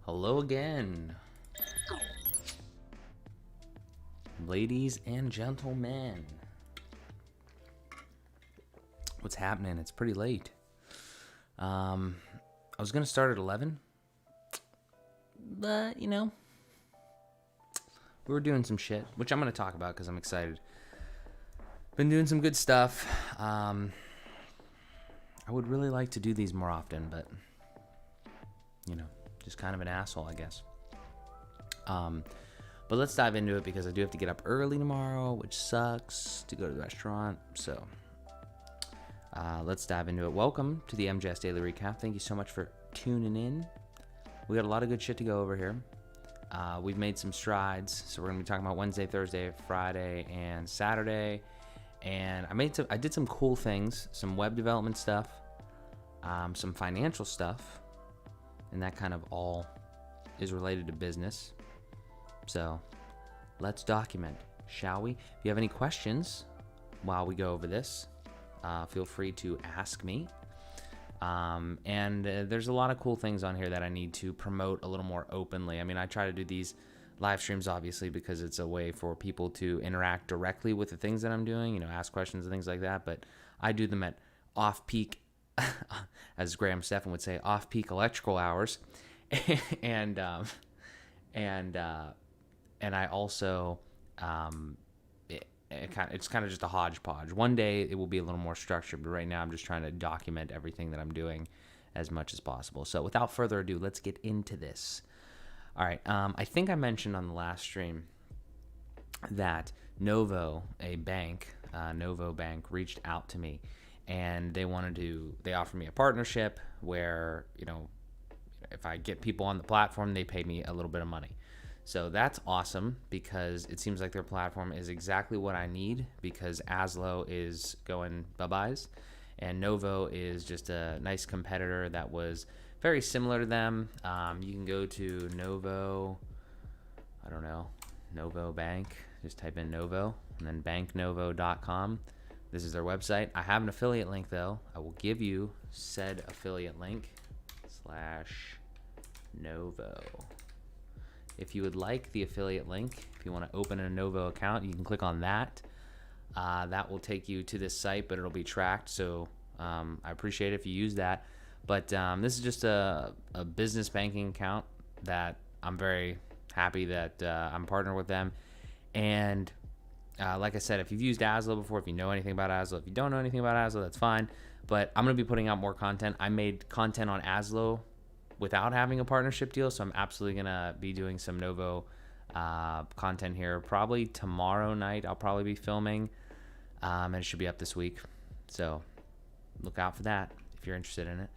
Hello again, ladies and gentlemen. What's happening? It's pretty late. I was gonna start at 11, but we were doing some shit, which I'm gonna talk about because I'm excited. Been doing some good stuff. I would really like to do these more often, but just kind of an asshole, I guess. But let's dive into it because I do have to get up early tomorrow, which sucks, to go to the restaurant. So let's dive into it. Welcome to the MJS Daily Recap. Thank you so much for tuning in. We got a lot of good shit to go over here. We've made some strides, so we're gonna be talking about Wednesday, Thursday, Friday, and Saturday. And I did some cool things, some web development stuff, some financial stuff, and that kind of all is related to business. So let's document, shall we? If you have any questions while we go over this, feel free to ask me. And there's a lot of cool things on here that I need to promote a little more openly. I mean, I try to do these live streams, obviously, because it's a way for people to interact directly with the things that I'm doing, ask questions and things like that. But I do them at off-peak, as Graham Stephan would say, off-peak electrical hours. and I also, it's kind of just a hodgepodge. One day it will be a little more structured, but right now I'm just trying to document everything that I'm doing as much as possible. So without further ado, let's get into this. All right. I think I mentioned on the last stream that Novo, a bank, Novo Bank, reached out to me, and they offered me a partnership where, if I get people on the platform, they pay me a little bit of money. So that's awesome because it seems like their platform is exactly what I need, because Aslo is going bye-byes and Novo is just a nice competitor that was very similar to them. You can go to Novo Bank, just type in Novo and then banknovo.com. This is their website. I have an affiliate link though. I will give you said affiliate link /Novo. If you would like the affiliate link, if you want to open a Novo account, you can click on that. That will take you to this site, but it'll be tracked. So I appreciate it if you use that. But this is just a business banking account that I'm very happy that I'm partnered with them. And like I said, if you've used Aslo before, if you know anything about Aslo, if you don't know anything about Aslo, that's fine. But I'm going to be putting out more content. I made content on Aslo without having a partnership deal, so I'm absolutely going to be doing some Novo content here. Probably tomorrow night I'll probably be filming, and it should be up this week. So look out for that if you're interested in it.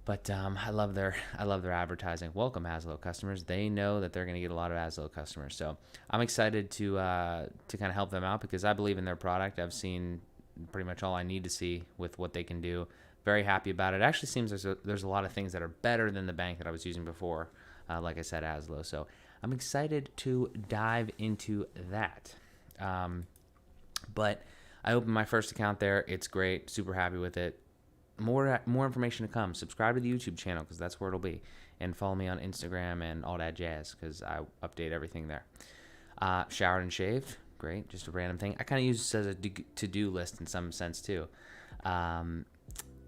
But I love their advertising. Welcome Aslo customers. They know that they're going to get a lot of Aslo customers. So I'm excited to kind of help them out because I believe in their product. I've seen pretty much all I need to see with what they can do. Very happy about it. It actually seems there's a lot of things that are better than the bank that I was using before. Like I said, Aslo. So I'm excited to dive into that. But I opened my first account there. It's great. Super happy with it. More information to come. Subscribe to the YouTube channel because that's where it'll be, and follow me on Instagram and all that jazz because I update everything there. Showered and shaved, great. Just a random thing. I kind of use this as a to-do list in some sense too. And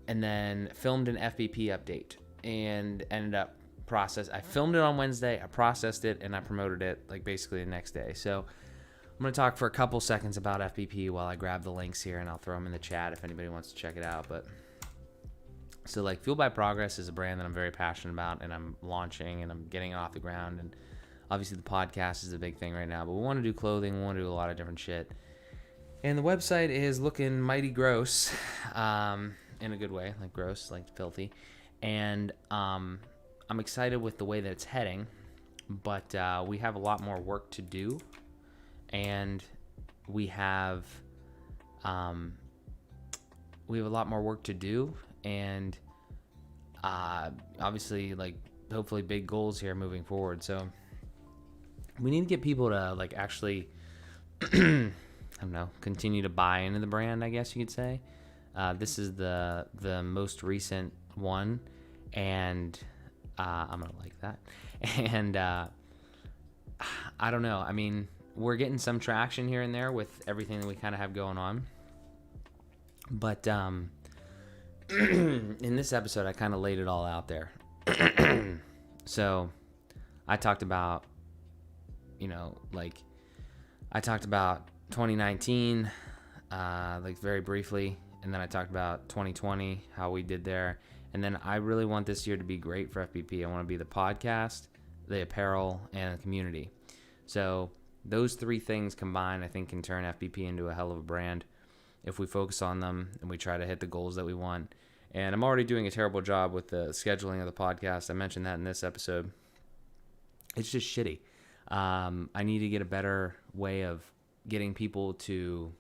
then filmed an FBP update and ended up I filmed it on Wednesday. I processed it and I promoted it like basically the next day. So I'm going to talk for a couple seconds about FBP while I grab the links here, and I'll throw them in the chat if anybody wants to check it out. But so like Fueled by Progress is a brand that I'm very passionate about, and I'm launching and I'm getting off the ground. And obviously the podcast is a big thing right now, but we want to do clothing. We want to do a lot of different shit. And the website is looking mighty gross, in a good way, like gross, like filthy. And I'm excited with the way that it's heading, but we have a lot more work to do. And we have a lot more work to do, and obviously, like, hopefully big goals here moving forward. So we need to get people to like actually I don't know, continue to buy into the brand, I guess you could say. This is the most recent one, and I'm going to like that. And I don't know. I mean, we're getting some traction here and there with everything that we kind of have going on. But in this episode, I kind of laid it all out there. So I talked about, I talked about 2019, very briefly. And then I talked about 2020, how we did there. And then I really want this year to be great for FBP. I want to be the podcast, the apparel, and the community. So those three things combined, I think, can turn FBP into a hell of a brand if we focus on them and we try to hit the goals that we want. And I'm already doing a terrible job with the scheduling of the podcast. I mentioned that in this episode. It's just shitty. I need to get a better way of getting people to,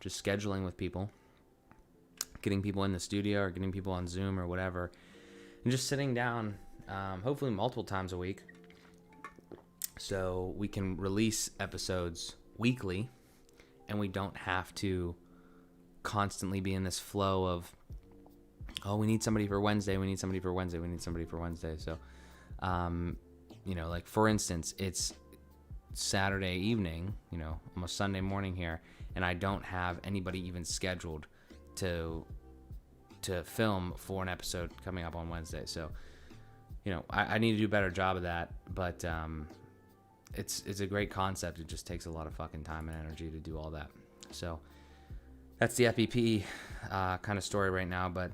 just scheduling with people, getting people in the studio or getting people on Zoom or whatever, and just sitting down, hopefully multiple times a week, so we can release episodes weekly and we don't have to constantly be in this flow of, we need somebody for Wednesday, we need somebody for Wednesday, we need somebody for Wednesday. So, for instance, it's Saturday evening, almost Sunday morning here, and I don't have anybody even scheduled to film for an episode coming up on Wednesday. So, I need to do a better job of that, but it's a great concept. It just takes a lot of fucking time and energy to do all that. So that's the FBP kind of story right now, but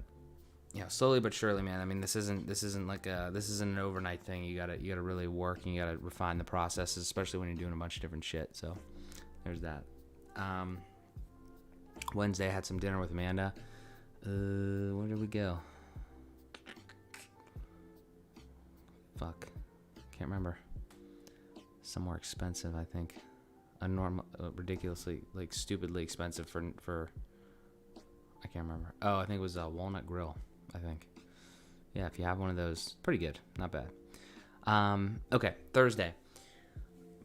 slowly but surely, man. I mean, this isn't an overnight thing. You gotta really work and you gotta refine the processes, especially when you're doing a bunch of different shit. So there's that. Wednesday I had some dinner with Amanda. Where did we go? Fuck, can't remember. Somewhere expensive, I think. Ridiculously, stupidly expensive for. I can't remember. Oh, I think it was Walnut Grill. I think. Yeah, if you have one of those, pretty good, not bad. Okay, Thursday.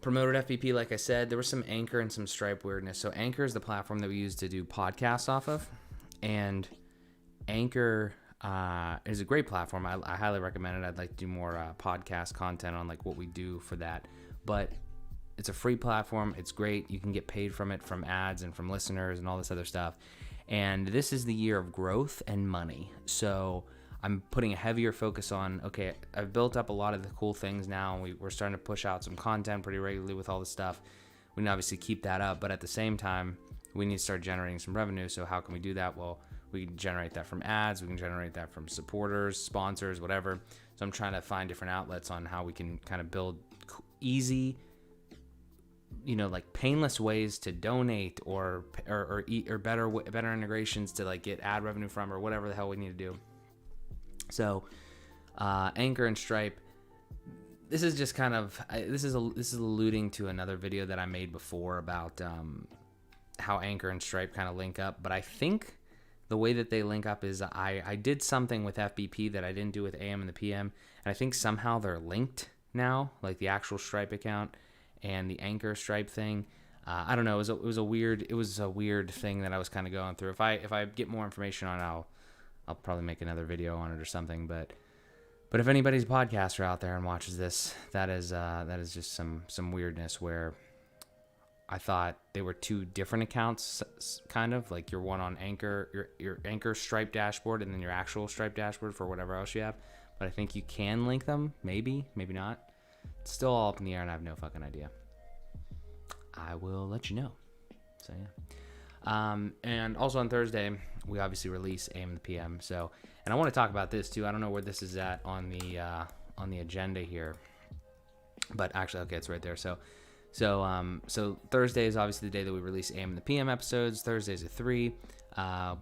Promoted FBP, like I said. There was some Anchor and some Stripe weirdness. So Anchor is the platform that we use to do podcasts off of, and Anchor is a great platform. I highly recommend it. I'd like to do more podcast content on what we do for that, but it's a free platform. It's great. You can get paid from it, from ads and from listeners and all this other stuff. And this is the year of growth and money. So I'm putting a heavier focus on, okay, I've built up a lot of the cool things now, and we're starting to push out some content pretty regularly with all this stuff. We can obviously keep that up, but at the same time, we need to start generating some revenue. So how can we do that? Well, we can generate that from ads. We can generate that from supporters, sponsors, whatever. So I'm trying to find different outlets on how we can kind of build easy, painless ways to donate or better integrations to get ad revenue from, or whatever the hell we need to do. So Anchor and Stripe, this is just kind of, this is alluding to another video that I made before about how Anchor and Stripe kind of link up. But I think the way that they link up is I did something with FBP that I didn't do with AM and the PM, and I think somehow they're linked now, the actual Stripe account and the Anchor Stripe thing. I don't know. It was a weird thing that I was kind of going through. If I get more information on it, I'll probably make another video on it or something. But if anybody's podcaster out there and watches this, that is just some weirdness where I thought they were two different accounts, kind of your one on Anchor, your Anchor Stripe dashboard, and then your actual Stripe dashboard for whatever else you have. But I think you can link them, maybe not. It's still all up in the air, and I have no fucking idea. I will let you know. So yeah. And also on Thursday, we obviously release AM and the PM. So, and I want to talk about this too. I don't know where this is at on the agenda here, but actually, okay, it's right there. So Thursday is obviously the day that we release AM and the PM episodes. Thursdays at 3.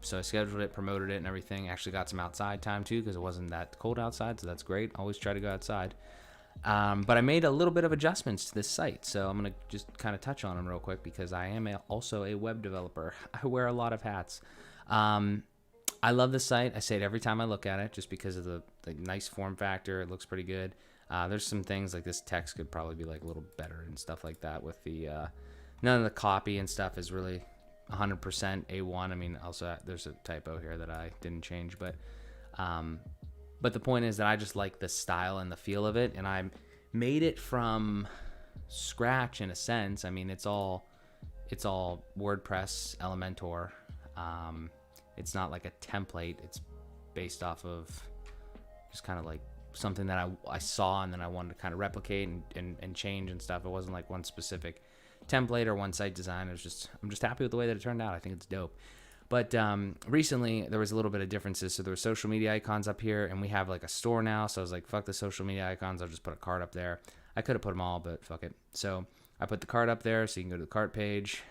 So I scheduled it, promoted it, and everything. Actually got some outside time too, because it wasn't that cold outside, so that's great. Always try to go outside. But I made a little bit of adjustments to this site, so I'm going to just kind of touch on them real quick, because I am also a web developer. I wear a lot of hats. I love this site. I say it every time I look at it, just because of the nice form factor. It looks pretty good. There's some things this text could probably be a little better and stuff like that. With the none of the copy and stuff is really 100% A1. I mean, also there's a typo here that I didn't change, but But the point is that I just like the style and the feel of it, and I made it from scratch in a sense. I mean, it's all WordPress, Elementor. It's not like a template. It's based off of just kind of like something that I saw and then I wanted to kind of replicate and change and stuff. It wasn't like one specific template or one site design. I'm just happy with the way that it turned out. I think it's dope. But recently there was a little bit of differences. So there were social media icons up here, and we have like a store now. So I was like, fuck the social media icons. I'll just put a cart up there. I could have put them all, but fuck it. So I put the cart up there so you can go to the cart page.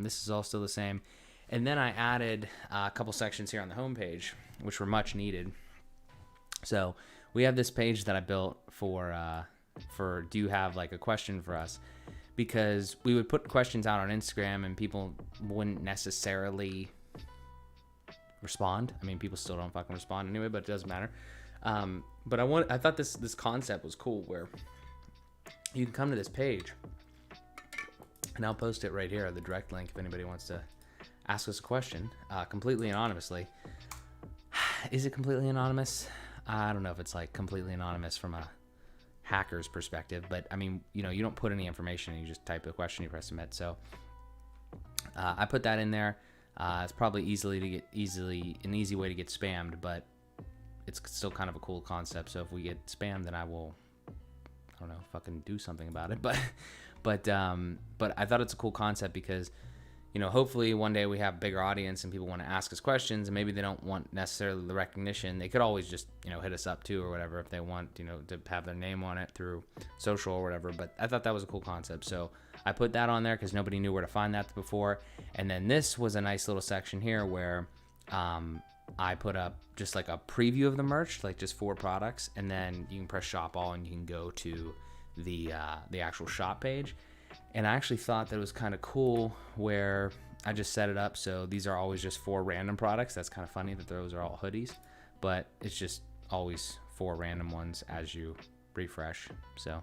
This is all still the same. And then I added a couple sections here on the home page, which were much needed. So we have this page that I built for do you have like a question for us? Because we would put questions out on Instagram and people wouldn't necessarily respond. I mean, people still don't fucking respond anyway, but it doesn't matter. But I thought this concept was cool, where you can come to this page, and I'll post it right here, the direct link, if anybody wants to ask us a question, completely anonymously. Is it completely anonymous? I don't know if it's like completely anonymous from a hacker's perspective, but I mean, you know, you don't put any information, you just type the question, you press submit. So I put that in there. It's probably an easy way to get spammed, but it's still kind of a cool concept. So if we get spammed, then I don't know, fucking do something about it. But I thought it's a cool concept because, you know, hopefully one day we have a bigger audience and people want to ask us questions, and maybe they don't want necessarily the recognition. They could always just, you know, hit us up too or whatever if they want, you know, to have their name on it through social or whatever. But I thought that was a cool concept. So I put that on there because nobody knew where to find that before. And then this was a nice little section here where I put up just like a preview of the merch, like just 4 products. And then you can press shop all and you can go to the actual shop page. And I actually thought that it was kind of cool where I just set it up so these are always just 4 random products. That's kind of funny that those are all hoodies, but it's just always 4 random ones as you refresh. So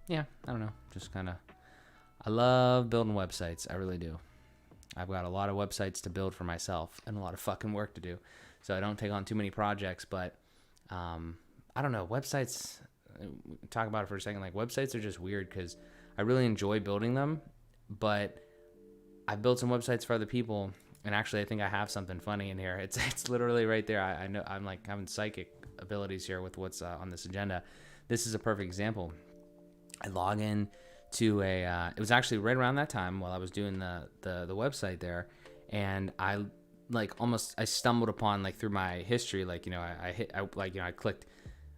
yeah, I don't know, just kind of, I love building websites. I really do. I've got a lot of websites to build for myself and a lot of fucking work to do. So I don't take on too many projects, but I don't know, websites, talk about it for a second. Like, websites are just weird because I really enjoy building them, but I've built some websites for other people, and actually I think I have something funny in here. It's literally right there. I know I'm like having psychic abilities here with what's on this agenda. This is a perfect example. I log in to it was actually right around that time while I was doing the website there, and I stumbled upon, like, through my history, like, you know,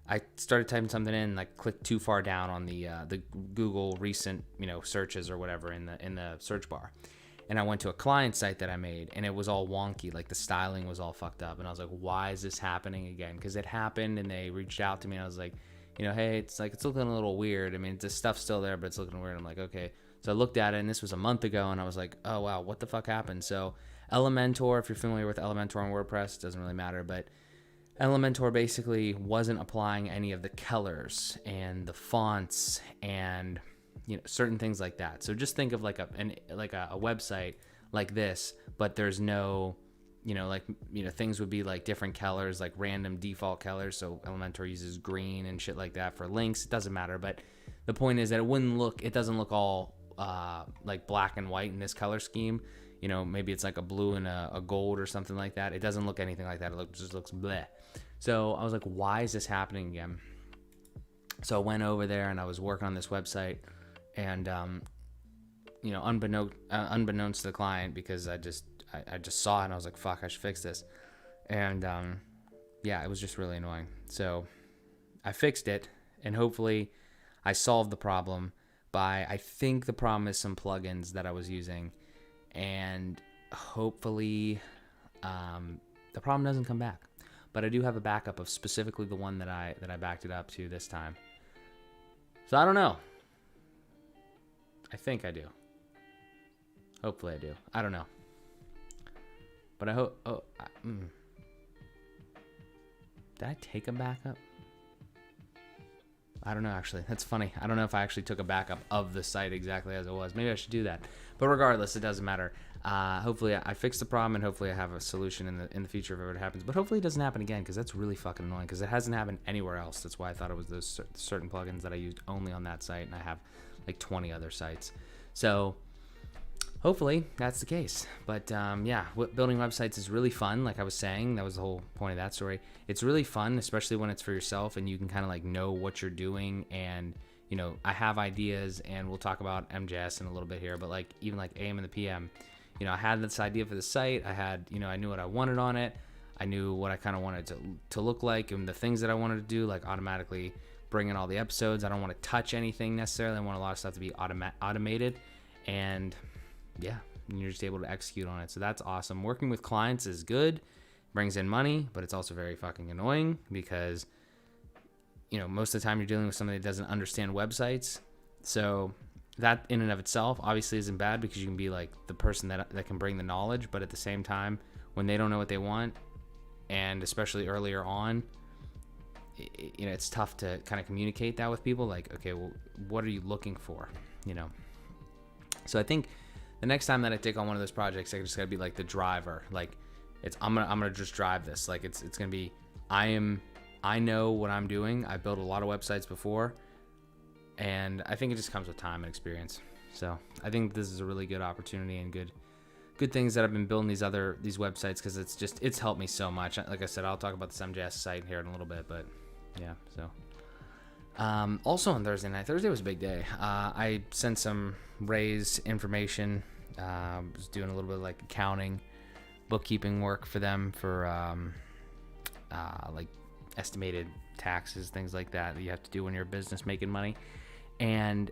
I started typing something in, like clicked too far down on the Google recent, you know, searches or whatever in the search bar. And I went to a client site that I made, and it was all wonky. Like, the styling was all fucked up. And I was like, why is this happening again? Because it happened, and they reached out to me, and I was like, you know, hey, it's looking a little weird. I mean, the stuff's still there, but it's looking weird. I'm like, okay. So I looked at it, and this was a month ago, and I was like, oh, wow, what the fuck happened? So Elementor, if you're familiar with Elementor on WordPress, doesn't really matter, but Elementor basically wasn't applying any of the colors and the fonts and, you know, certain things like that. So just think of like a website like this, but there's no, you know, like, you know, things would be like different colors, like random default colors. So Elementor uses green and shit like that for links. It doesn't matter, but the point is that it doesn't look all like black and white in this color scheme. You know, maybe it's like a blue and a gold or something like that. It doesn't look anything like that. It just looks bleh. So I was like, why is this happening again? So I went over there and I was working on this website, and you know, unbeknownst to the client, because I just saw it and I was like, fuck, I should fix this. And yeah, it was just really annoying. So I fixed it, and hopefully I solved the problem by, I think the problem is some plugins that I was using, and hopefully the problem doesn't come back. But I do have a backup of specifically the one that I backed it up to this time. So I don't know. I think I do. Hopefully I do. I don't know. But I hope. Did I take a backup? I don't know, actually. That's funny. I don't know if I actually took a backup of the site exactly as it was. Maybe I should do that. But regardless, it doesn't matter. Hopefully I fix the problem, and hopefully I have a solution in the future if it ever happens. But hopefully it doesn't happen again, because that's really fucking annoying, because it hasn't happened anywhere else. That's why I thought it was those certain plugins that I used only on that site, and I have like 20 other sites. So hopefully that's the case. But yeah, building websites is really fun. Like I was saying, that was the whole point of that story. It's really fun, especially when it's for yourself and you can kind of like know what you're doing. And you know, I have ideas, and we'll talk about MJS in a little bit here, but like even like AM and the PM, you know, I had this idea for the site. I had, you know, I knew what I wanted on it. I knew what I kind of wanted to look like, and the things that I wanted to do, like automatically bring in all the episodes. I don't want to touch anything necessarily. I want a lot of stuff to be automated, and yeah, and you're just able to execute on it. So that's awesome. Working with clients is good, brings in money, but it's also very fucking annoying, because you know, most of the time you're dealing with somebody that doesn't understand websites. So that in and of itself obviously isn't bad, because you can be like the person that can bring the knowledge. But at the same time, when they don't know what they want, and especially earlier on, you know, it's tough to kind of communicate that with people. Like, okay, well, what are you looking for? You know. So I think the next time that I take on one of those projects, I just gotta be like the driver. Like, I'm gonna just drive this. Like it's gonna be, I know what I'm doing. I've built a lot of websites before, and I think it just comes with time and experience. So I think this is a really good opportunity, and good things that I've been building these websites, because it's helped me so much. Like I said, I'll talk about this MJS site here in a little bit, but yeah. So also on Thursday was a big day. I sent some raise information. Was doing a little bit of like accounting, bookkeeping work for them for like estimated taxes, things like that you have to do when you're a business making money. And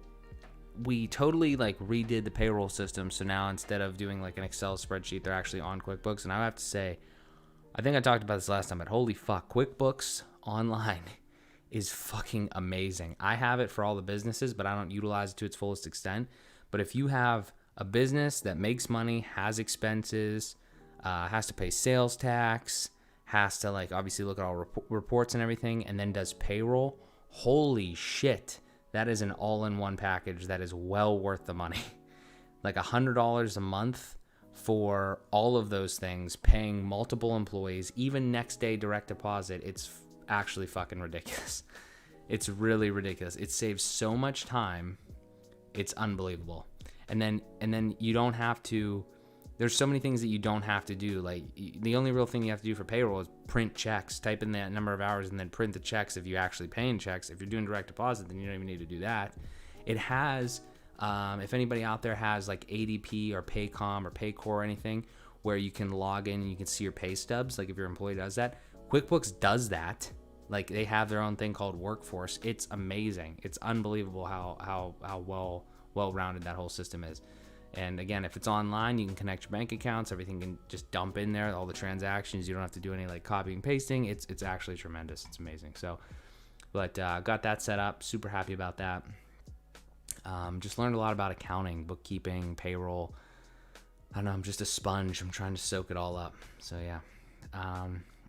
we totally like redid the payroll system. So now instead of doing like an Excel spreadsheet, they're actually on QuickBooks. And I have to say, I think I talked about this last time, but holy fuck, QuickBooks Online is fucking amazing. I have it for all the businesses, but I don't utilize it to its fullest extent. But if you have a business that makes money, has expenses, has to pay sales tax, has to like obviously look at all reports and everything, and then does payroll, holy shit, that is an all-in-one package that is well worth the money. Like $100 a month for all of those things, paying multiple employees, even next day direct deposit. It's actually fucking ridiculous. It's really ridiculous. It saves so much time. It's unbelievable. And then you don't have to, there's so many things that you don't have to do. Like the only real thing you have to do for payroll is print checks, type in that number of hours, and then print the checks if you actually paying checks. If you're doing direct deposit, then you don't even need to do that. It has, if anybody out there has like ADP or Paycom or Paycor or anything where you can log in and you can see your pay stubs, like if your employee does that, QuickBooks does that. Like they have their own thing called Workforce. It's amazing. It's unbelievable how well-rounded that whole system is. And again, if it's online, you can connect your bank accounts. Everything can just dump in there, all the transactions. You don't have to do any like copying and pasting. It's actually tremendous. It's amazing. So, but got that set up. Super happy about that. Just learned a lot about accounting, bookkeeping, payroll. I don't know. I'm just a sponge. I'm trying to soak it all up. So yeah.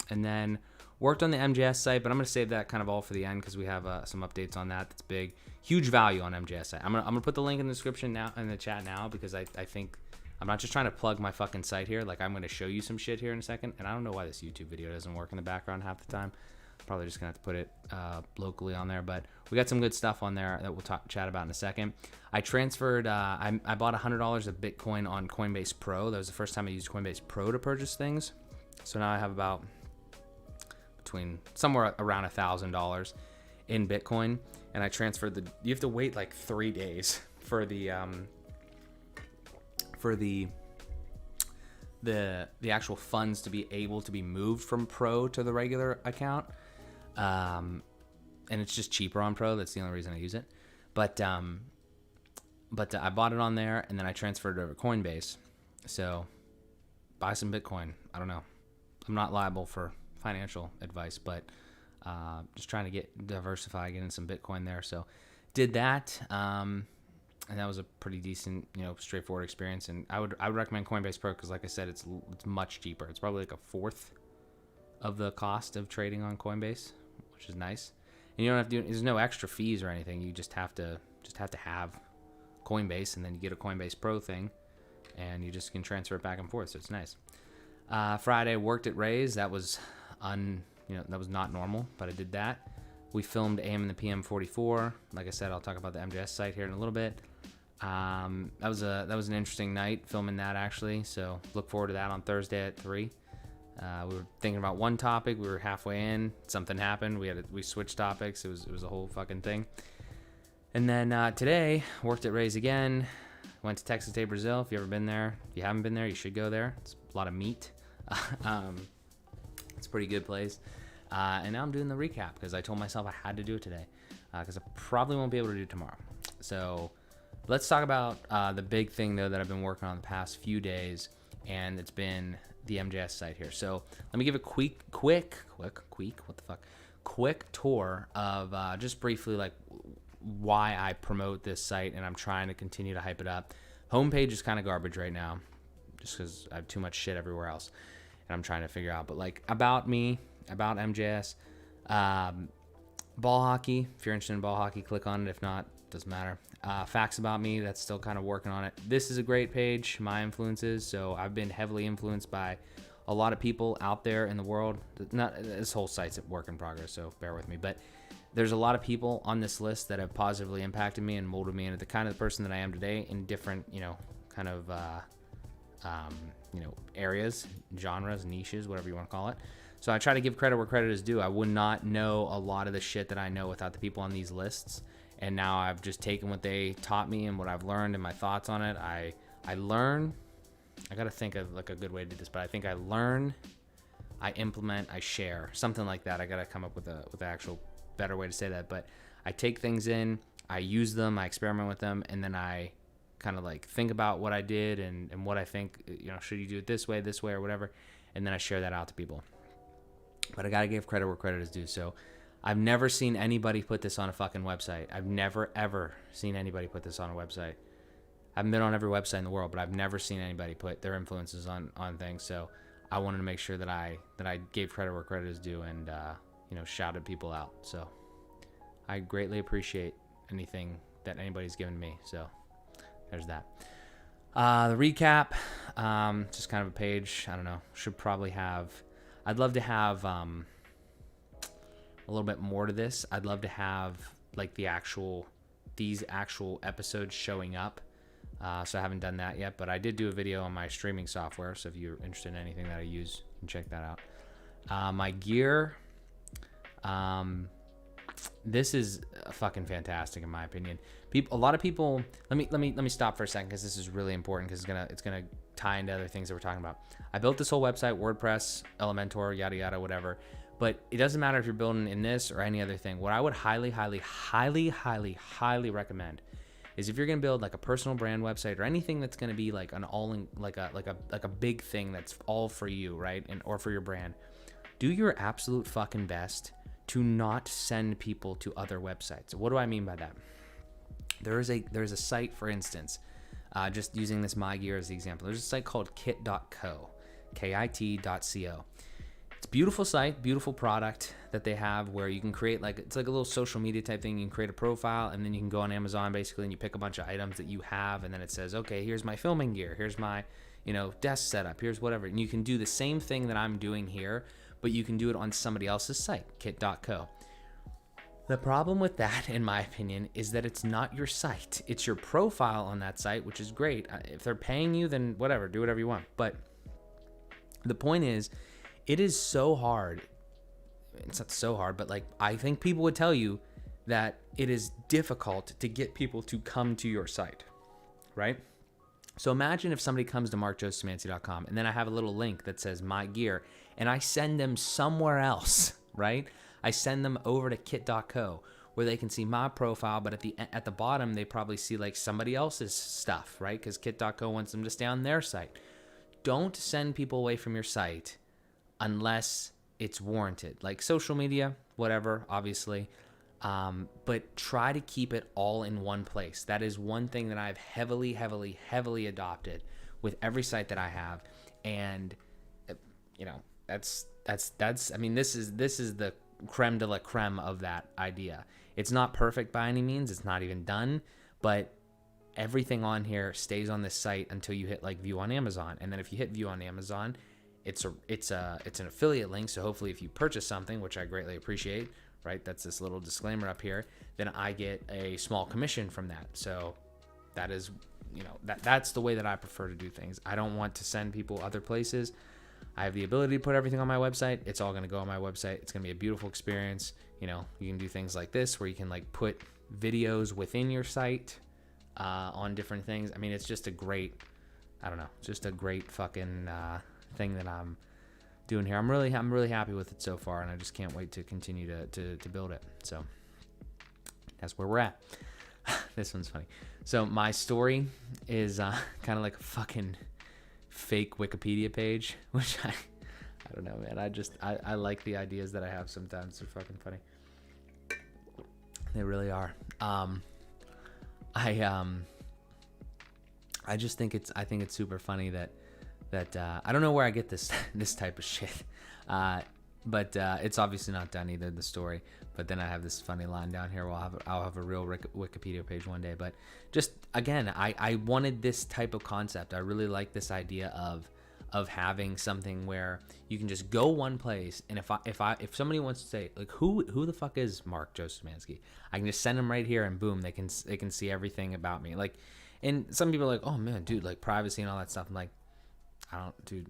And then worked on the MJS site, but I'm going to save that kind of all for the end, because we have some updates on that. That's big. Huge value on MJS site. I'm gonna put the link in the description now, in the chat now, because I think I'm not just trying to plug my fucking site here. Like I'm going to show you some shit here in a second, and I don't know why this YouTube video doesn't work in the background half the time. Probably just going to have to put it locally on there, but we got some good stuff on there that we'll chat about in a second. I transferred, I bought $100 of Bitcoin on Coinbase Pro. That was the first time I used Coinbase Pro to purchase things. So now I have about between somewhere around $1,000 in Bitcoin, and I transferred you have to wait like 3 days for the actual funds to be able to be moved from Pro to the regular account. And it's just cheaper on Pro. That's the only reason I use it. But I bought it on there, and then I transferred it over to Coinbase. So buy some Bitcoin. I don't know. I'm not liable for financial advice, but just trying to diversify, get in some Bitcoin there. So did that, and that was a pretty decent, straightforward experience. And I would recommend Coinbase Pro, because like I said, it's much cheaper. It's probably like a fourth of the cost of trading on Coinbase, which is nice. And you don't have to there's no extra fees or anything. You just have to have Coinbase, and then you get a Coinbase Pro thing, and you just can transfer it back and forth. So it's nice. Friday, worked at Ray's. That was that was not normal, but I did that. We filmed AM and the PM 44. Like I said, I'll talk about the MJS site here in a little bit. That was an interesting night filming that, actually. So look forward to that on Thursday at 3. We were thinking about one topic. We were halfway in. Something happened. We switched topics. It was a whole fucking thing. And then today, worked at Ray's again. Went to Texas Day, Brazil. If you've ever been there, if you haven't been there, you should go there. It's a lot of meat. It's a pretty good place. And now I'm doing the recap because I told myself I had to do it today because I probably won't be able to do it tomorrow. So let's talk about the big thing, though, that I've been working on the past few days, and it's been the MJS site here. So let me give a quick tour of just briefly like why I promote this site, and I'm trying to continue to hype it up. Homepage is kind of garbage right now just because I have too much shit everywhere else, and I'm trying to figure out. But like about me, about MJS, ball hockey. If you're interested in ball hockey, click on it. If not, doesn't matter. Facts about me, that's still kind of working on it. This is a great page, my influences. So I've been heavily influenced by a lot of people out there in the world. This whole site's a work in progress, so bear with me. But there's a lot of people on this list that have positively impacted me and molded me into the kind of person that I am today in different, areas, genres, niches, whatever you want to call it. So I try to give credit where credit is due. I would not know a lot of the shit that I know without the people on these lists. And now I've just taken what they taught me and what I've learned and my thoughts on it. I learn. I got to think of like a good way to do this, but I think I learn, I implement, I share, something like that. I got to come up with an actual better way to say that. But I take things in, I use them, I experiment with them, and then I kind of like think about what I did and what I think, should you do it this way, or whatever. And then I share that out to people. But I got to give credit where credit is due. So I've never seen anybody put this on a fucking website. I've never, ever seen anybody put this on a website. I haven't been on every website in the world, but I've never seen anybody put their influences on things. So I wanted to make sure that I gave credit where credit is due and, shouted people out. So I greatly appreciate anything that anybody's given me. So there's that. The recap, just kind of a page. I don't know. Should probably have... I'd love to have a little bit more to this. I'd love to have like these actual episodes showing up. So I haven't done that yet, but I did do a video on my streaming software. So if you're interested in anything that I use, you can check that out. My gear, this is fucking fantastic in my opinion. A lot of people. Let me stop for a second because this is really important because it's gonna tie into other things that we're talking about. I built this whole website, WordPress, Elementor, yada yada, whatever. But it doesn't matter if you're building in this or any other thing. What I would highly recommend is if you're gonna build like a personal brand website or anything that's gonna be like an all-in, like a big thing that's all for you, right? Or for your brand. Do your absolute fucking best to not send people to other websites. What do I mean by that? There's a site, for instance, just using this My Gear as the example. There's a site called kit.co, KIT.co. It's a beautiful site, beautiful product that they have where you can create it's like a little social media type thing. You can create a profile and then you can go on Amazon basically and you pick a bunch of items that you have and then it says, okay, here's my filming gear, here's my, desk setup, here's whatever. And you can do the same thing that I'm doing here, but you can do it on somebody else's site, kit.co. The problem with that, in my opinion, is that it's not your site. It's your profile on that site, which is great. If they're paying you, then whatever, do whatever you want. But the point is, it is so hard. It's not so hard, but I think people would tell you that it is difficult to get people to come to your site, right? So imagine if somebody comes to markjosemancy.com and then I have a little link that says My Gear and I send them somewhere else, right? I send them over to kit.co where they can see my profile, but at the bottom, they probably see somebody else's stuff, right? Because kit.co wants them to stay on their site. Don't send people away from your site unless it's warranted. Like social media, whatever, obviously. But try to keep it all in one place. That is one thing that I've heavily adopted with every site that I have. And, this is the creme de la creme of that idea. It's not perfect by any means. It's not even done, but everything on here stays on this site until you hit like view on Amazon. And then if you hit view on Amazon, it's an affiliate link. So hopefully if you purchase something, which I greatly appreciate, right? That's this little disclaimer up here. Then I get a small commission from that. So that is, that's the way that I prefer to do things. I don't want to send people other places. I have the ability to put everything on my website. It's all going to go on my website. It's going to be a beautiful experience. You can do things like this where you can like put videos within your site on different things. I mean, it's just a great, just a great fucking thing that I'm doing here. I'm really happy with it so far, and I just can't wait to continue to build it. So that's where we're at. This one's funny. So my story is kind of like a fucking fake Wikipedia page, which I don't know, man. I like the ideas that I have sometimes. They're fucking funny. They really are. I just think it's super funny that I don't know where I get this type of shit. But it's obviously not done either, the story. But then I have this funny line down here. I'll have a real Wikipedia page one day. But just again, I wanted this type of concept. I really like this idea of having something where you can just go one place, and if somebody wants to say like who the fuck is Mark Joseph Szymanski, I can just send them right here, and boom, they can see everything about me. Like, and some people are like, oh man, dude, like privacy and all that stuff. I'm like,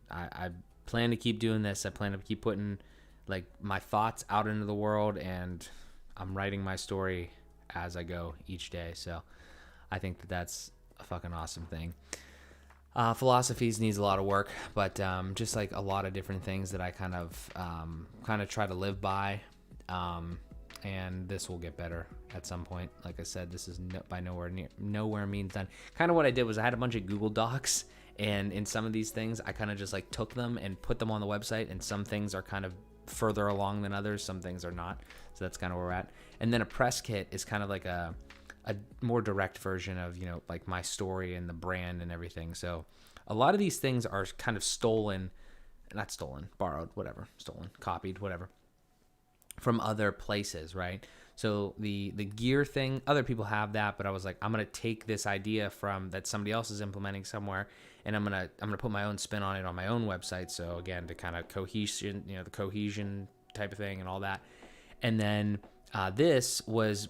I plan to keep doing this. I plan to keep putting like my thoughts out into the world, and I'm writing my story as I go each day. So I think that's a fucking awesome thing. Philosophies needs a lot of work, but just like a lot of different things that I kind of try to live by, and this will get better at some point. Like I said, this is by nowhere means done. Kind of what I did was I had a bunch of Google Docs, and in some of these things I kind of just like took them and put them on the website, and some things are kind of further along than others, some things are not. So that's kind of where we're at. And then a press kit is kind of like a more direct version of, like my story and the brand and everything. So a lot of these things are kind of borrowed, whatever, stolen, copied, whatever, from other places, right? So the gear thing, other people have that, but I was like, I'm going to take this idea from that somebody else is implementing somewhere, and I'm going to put my own spin on it on my own website. So again, to kind of cohesion, the cohesion type of thing and all that. And then this was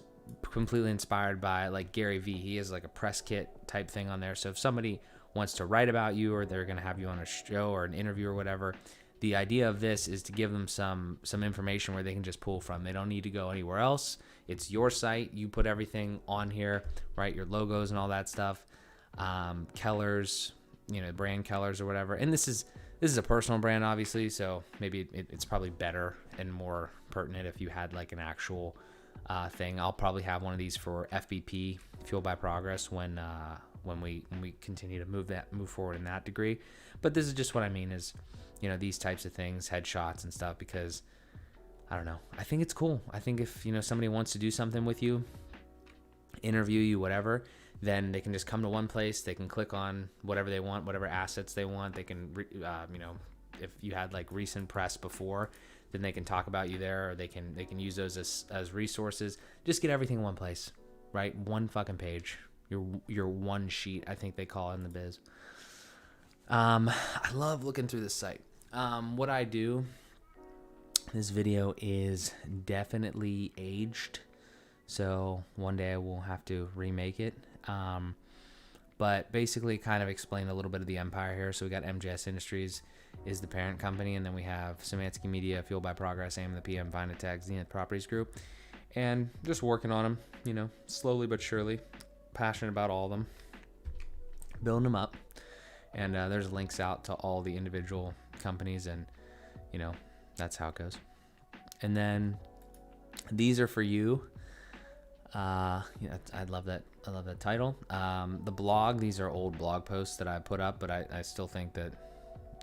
completely inspired by like Gary Vee. He has like a press kit type thing on there. So if somebody wants to write about you, or they're going to have you on a show or an interview or whatever, the idea of this is to give them some information where they can just pull from. They don't need to go anywhere else. It's your site. You put everything on here, right? Your logos and all that stuff. Kellers, brand Kellers or whatever. And this is a personal brand, obviously. So maybe it's probably better and more pertinent if you had like an actual thing. I'll probably have one of these for FBP, Fueled by Progress, when we continue to move forward in that degree. But this is just what I mean is, these types of things, headshots and stuff, because I don't know. I think it's cool. I think if, somebody wants to do something with you, interview you, whatever, then they can just come to one place. They can click on whatever they want, whatever assets they want. They can, if you had like recent press before, then they can talk about you there, or they can use those as resources. Just get everything in one place, right? One fucking page. Your one sheet, I think they call it in the biz. I love looking through this site. What I do, this video is definitely aged, so one day I will have to remake it. But basically kind of explain a little bit of the empire here. So we got MJS Industries is the parent company, and then we have Szymanski Media, Fueled by Progress, AM the PM, Vinatag, Zenith Properties Group, and just working on them, slowly but surely. Passionate about all of them, building them up, and there's links out to all the individual companies, and that's how it goes. And then these are for you. I love that title. The blog, these are old blog posts that I put up, but I still think that,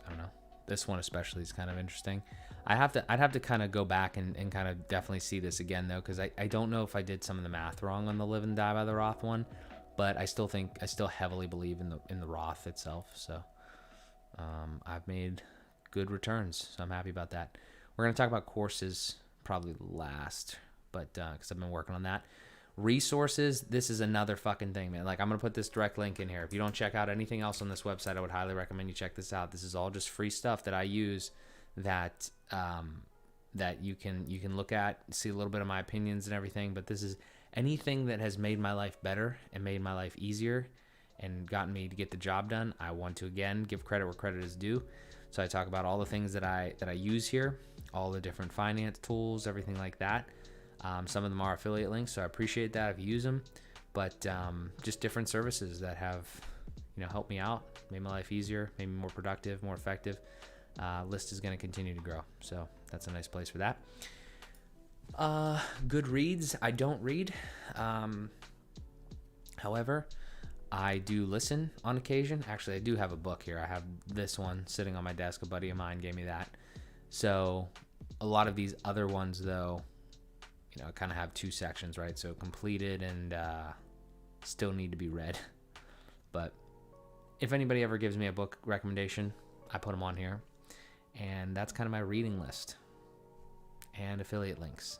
I don't know, this one especially is kind of interesting. I'd have to kind of go back and kind of definitely see this again though, because I don't know if I did some of the math wrong on the Live and Die by the Roth one, but I still heavily believe in the Roth itself. So I've made good returns, so I'm happy about that. We're gonna talk about courses probably last, but because I've been working on that. Resources, this is another fucking thing, man. Like, I'm gonna put this direct link in here. If you don't check out anything else on this website, I would highly recommend you check this out. This is all just free stuff that I use that that you can look at, see a little bit of my opinions and everything. But this is anything that has made my life better and made my life easier and gotten me to get the job done. I want to again give credit where credit is due. So I talk about all the things that I use here, all the different finance tools, everything like that. Some of them are affiliate links, so I appreciate that if you use them. But just different services that have, helped me out, made my life easier, made me more productive, more effective. List is going to continue to grow, so that's a nice place for that. Good reads, I don't read. However, I do listen on occasion. Actually, I do have a book here. I have this one sitting on my desk. A buddy of mine gave me that. So a lot of these other ones, though, kind of have two sections, right? So completed and still need to be read. But if anybody ever gives me a book recommendation, I put them on here. And that's kind of my reading list. And affiliate links.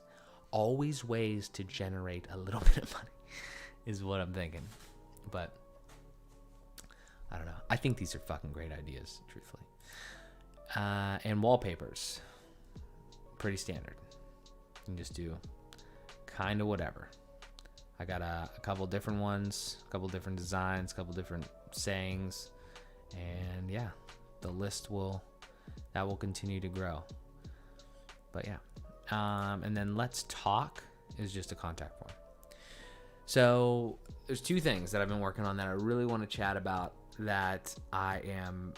Always ways to generate a little bit of money is what I'm thinking. But I don't know. I think these are fucking great ideas, truthfully. And wallpapers. Pretty standard. You can just do kind of whatever. I got a couple different ones, a couple different designs, a couple different sayings, and yeah, the list will continue to grow. But yeah, and then Let's Talk is just a contact form. So there's two things that I've been working on that I really want to chat about that I am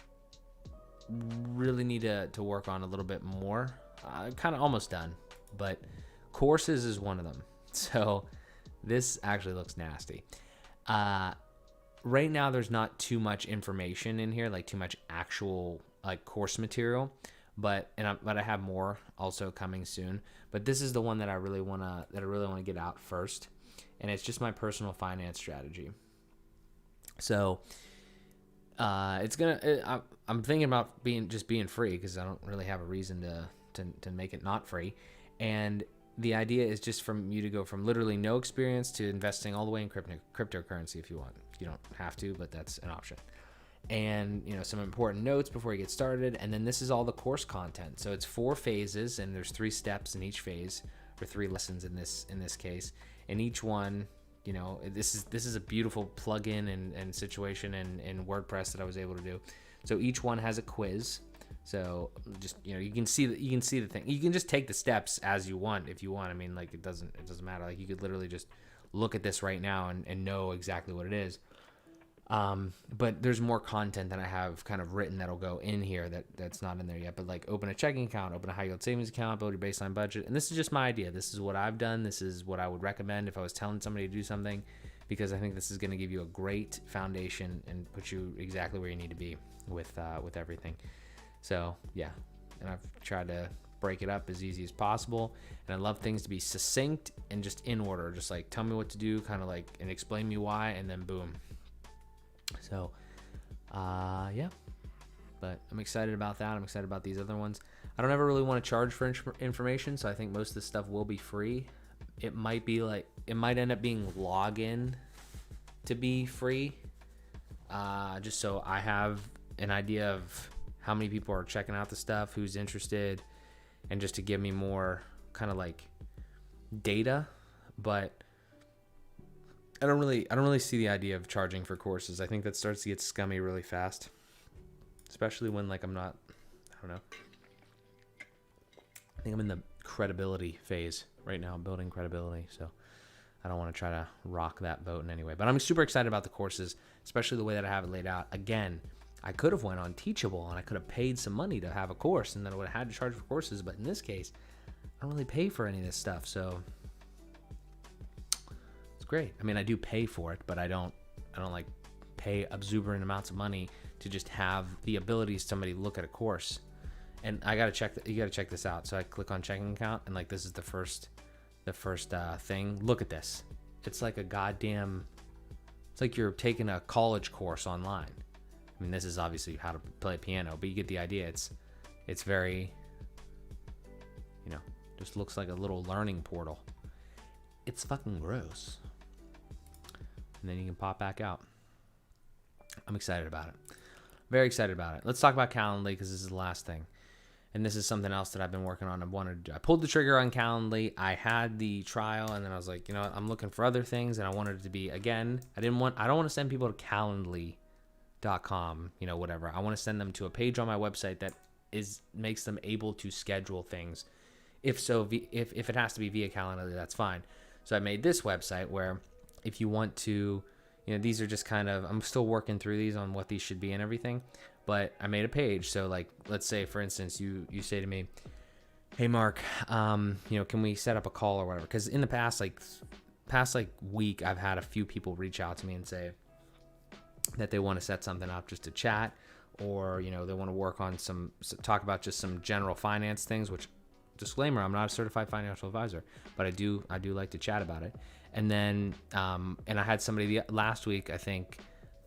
really need to work on a little bit more. Kind of almost done, but courses is one of them. So this actually looks nasty. Right now there's not too much information in here, like too much actual like course material, but I have more also coming soon. But this is the one that I really want to get out first, and it's just my personal finance strategy. So I'm thinking about being free because I don't really have a reason to make it not free. And the idea is just from you to go from literally no experience to investing all the way in cryptocurrency if you want. You don't have to, but that's an option. And some important notes before you get started. And then this is all the course content. So it's 4 phases, and there's 3 steps in each phase, or 3 lessons in this case. And each one, this is a beautiful plugin and situation in WordPress that I was able to do. So each one has a quiz. So just you can see the thing. You can just take the steps as you want if you want. I mean, like it doesn't matter. Like you could literally just look at this right now and know exactly what it is. But there's more content that I have kind of written that'll go in here that's not in there yet. But like open a checking account, open a high yield savings account, build your baseline budget. And this is just my idea. This is what I've done. This is what I would recommend if I was telling somebody to do something, because I think this is going to give you a great foundation and put you exactly where you need to be with everything. So yeah, and I've tried to break it up as easy as possible. And I love things to be succinct and just in order. Just like tell me what to do, kind of like, and explain me why, and then boom. So, yeah, but I'm excited about that. I'm excited about these other ones. I don't ever really want to charge for information, so I think most of this stuff will be free. It might end up being login to be free, just so I have an idea of how many people are checking out the stuff, who's interested, and just to give me more kind of like data. But I don't really see the idea of charging for courses. I think that starts to get scummy really fast, especially when like I don't know. I think I'm in the credibility phase right now, building credibility. So I don't want to try to rock that boat in any way. But I'm super excited about the courses, especially the way that I have it laid out. Again, I could have went on Teachable and I could have paid some money to have a course, and then I would have had to charge for courses. But in this case, I don't really pay for any of this stuff. So it's great. I mean, I do pay for it, but I don't like pay exuberant amounts of money to just have the ability of somebody look at a course. And you gotta check this out. So I click on checking account, and like this is the first thing. Look at this. It's like it's like you're taking a college course online. I mean, this is obviously how to play piano, but you get the idea. It's very, just looks like a little learning portal. It's fucking gross. and then you can pop back out. I'm excited about it. Very excited about it. Let's talk about Calendly, because this is the last thing. And this is something else that I've been working on. I pulled the trigger on Calendly. I had the trial, and then I was like, you know what? I'm looking for other things, and I wanted it to be, again, I don't want to send people to Calendly.com, you know, whatever. I want to send them to a page on my website that makes them able to schedule things. If it has to be via Calendly, that's fine. So I made this website where if you want to, you know, these are just kind of, I'm still working through these on what these should be and everything, but I made a page. So like, let's say for instance, you say to me, hey Mark, you know, can we set up a call or whatever? Because in the past week, I've had a few people reach out to me and say that they want to set something up just to chat, or, you know, they want to work on talk about just some general finance things, which, disclaimer, I'm not a certified financial advisor, but I do like to chat about it. And then, and I had somebody last week, I think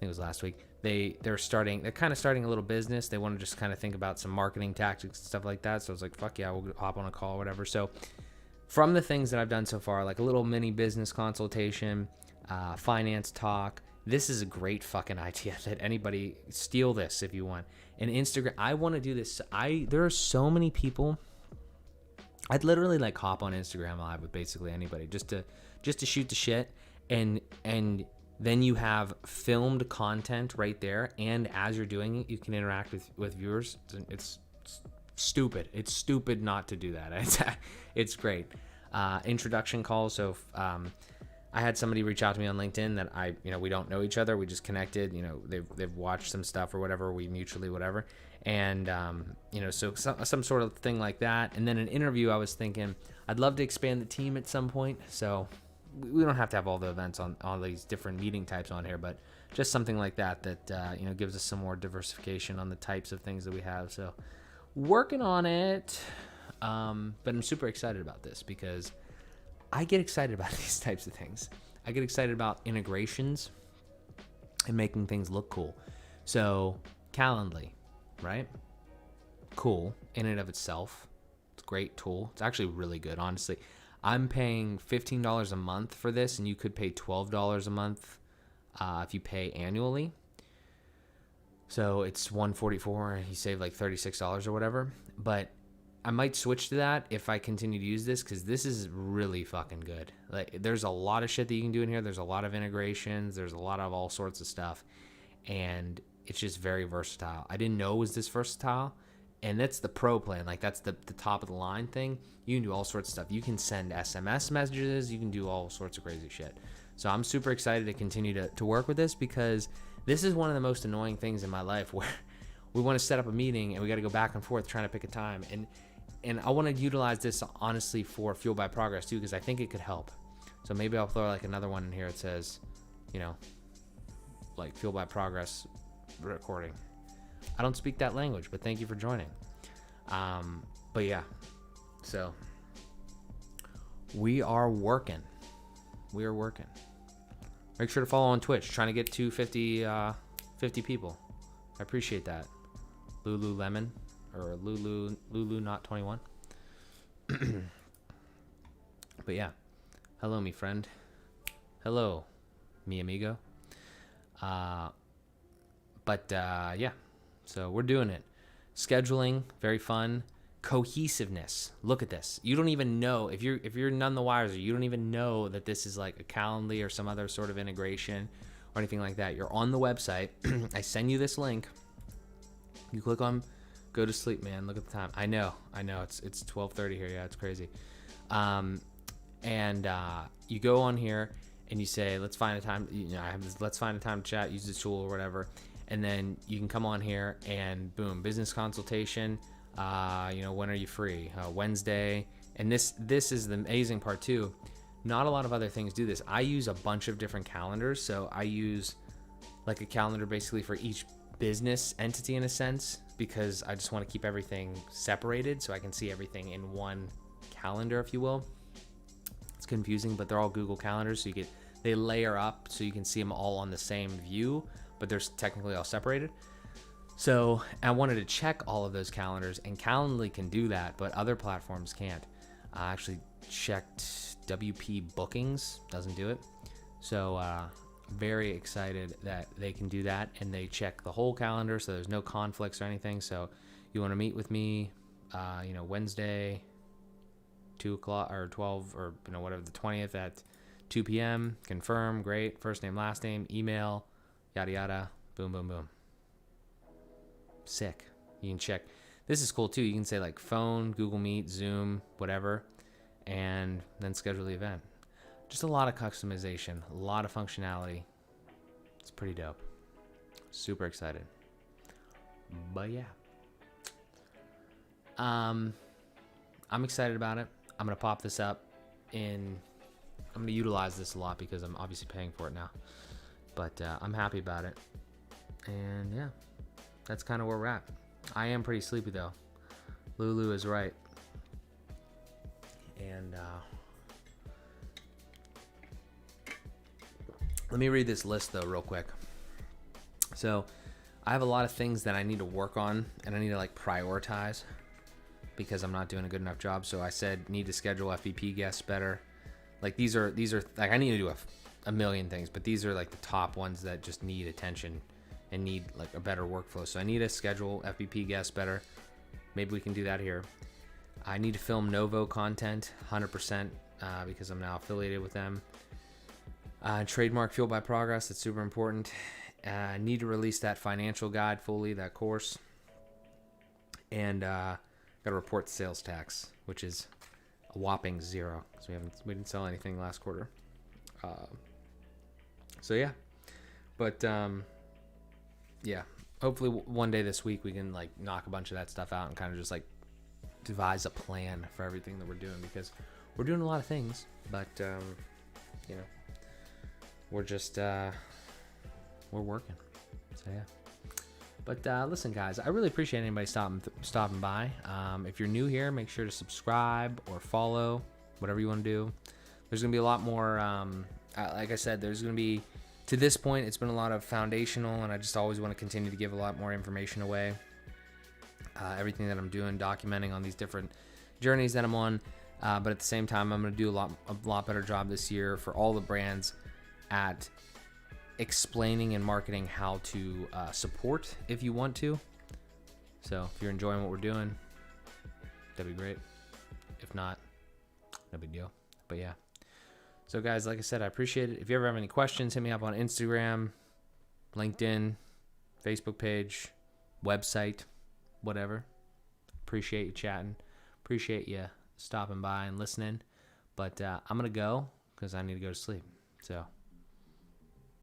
it was last week, they're kind of starting a little business. They want to just kind of think about some marketing tactics and stuff like that. So I was like, fuck yeah, we'll hop on a call or whatever. So from the things that I've done so far, like a little mini business consultation, finance talk, this is a great fucking idea that anybody steal this if you want. And Instagram, I want to do this. There are so many people. I'd literally like hop on Instagram Live with basically anybody just to shoot the shit, and then you have filmed content right there, and as you're doing it, you can interact with viewers. It's stupid. It's stupid not to do that. It's great. Introduction calls. So I had somebody reach out to me on LinkedIn that we don't know each other. We just connected. You know, they've watched some stuff or whatever. We mutually whatever. And, you know, so some sort of thing like that. And then an interview, I was thinking I'd love to expand the team at some point. So we don't have to have all the events on all these different meeting types on here, but just something like that, you know, gives us some more diversification on the types of things that we have. So working on it. But I'm super excited about this because I get excited about these types of things. I get excited about integrations and making things look cool. So Calendly, right? Cool in and of itself. It's a great tool. It's actually really good, honestly. I'm paying $15 a month for this, and you could pay $12 a month if you pay annually. So it's $144, and you save like $36 or whatever. But I might switch to that if I continue to use this, because this is really fucking good. Like, there's a lot of shit that you can do in here. There's a lot of integrations. There's a lot of all sorts of stuff, and it's just very versatile. I didn't know it was this versatile, and that's the pro plan. Like, that's the top of the line thing. You can do all sorts of stuff. You can send SMS messages. You can do all sorts of crazy shit. So I'm super excited to continue to work with this, because this is one of the most annoying things in my life, where we want to set up a meeting and we got to go back and forth trying to pick a time. And I want to utilize this honestly for Fueled by Progress too, because I think it could help. So maybe I'll throw like another one in here that says, you know, like Fueled by Progress recording. I don't speak that language, but thank you for joining. But yeah, so we are working. Make sure to follow on Twitch. Trying to get to 50 people. I appreciate that. Lululemon. Or Lulu not 21. But yeah. Hello, me friend. Hello, mi amigo. But yeah. So we're doing it. Scheduling, very fun. Cohesiveness. Look at this. You don't even know, if you're none the wiser, you don't even know that this is like a Calendly or some other sort of integration or anything like that. You're on the website. I send you this link. You click on go to sleep, man. Look at the time. I know. It's 12:30 here. Yeah, it's crazy. And you go on here and you say, let's find a time. You know, let's find a time to chat. Use the tool or whatever. And then you can come on here and boom, business consultation. You know, when are you free? Wednesday. And this is the amazing part too. Not a lot of other things do this. I use a bunch of different calendars. So I use like a calendar basically for each business entity in a sense, because I just want to keep everything separated so I can see everything in one calendar, if you will. It's confusing, but they're all Google calendars, so they layer up so you can see them all on the same view, but they're technically all separated. So I wanted to check all of those calendars, and Calendly can do that, but other platforms can't. I actually checked WP Bookings, doesn't do it. So very excited that they can do that, and they check the whole calendar, so there's no conflicts or anything. So you want to meet with me, Wednesday, 2 o'clock or 12 or whatever, the 20th at 2 p.m. Confirm. Great. First name, last name, email, yada yada. Boom, boom, boom. Sick. You can check. This is cool too. You can say like phone, Google Meet, Zoom, whatever, and then schedule the event. Just a lot of customization, a lot of functionality. It's pretty dope. Super excited. But yeah. I'm excited about it. I'm going to pop this up I'm going to utilize this a lot because I'm obviously paying for it now. But I'm happy about it. And yeah, that's kind of where we're at. I am pretty sleepy though. Lulu is right. And let me read this list though real quick. So I have a lot of things that I need to work on and I need to like prioritize because I'm not doing a good enough job. So I said need to schedule FVP guests better. Like these are like I need to do a million things, but these are like the top ones that just need attention and need like a better workflow. So I need to schedule FVP guests better. Maybe we can do that here. I need to film Novo content 100% because I'm now affiliated with them. Trademark Fueled by Progress, that's super important. I need to release that financial guide fully, that course. And got to report the sales tax, which is a whopping 0 because we didn't sell anything last quarter. So yeah, but yeah, hopefully one day this week we can like knock a bunch of that stuff out and kind of just like devise a plan for everything that we're doing because we're doing a lot of things, but we're just we're working. So yeah. But listen, guys, I really appreciate anybody stopping by. If you're new here, make sure to subscribe or follow, whatever you want to do. There's going to be a lot more, like I said, there's going to be, to this point, it's been a lot of foundational, and I just always want to continue to give a lot more information away. Everything that I'm doing, documenting on these different journeys that I'm on. But at the same time, I'm going to do a lot better job this year for all the brands at explaining and marketing how to support if you want to. So if you're enjoying what we're doing, that'd be great. If not, no big deal. But yeah. So guys, like I said, I appreciate it. If you ever have any questions, hit me up on Instagram, LinkedIn, Facebook page, website, whatever. Appreciate you chatting. Appreciate you stopping by and listening. But I'm going to go because I need to go to sleep. So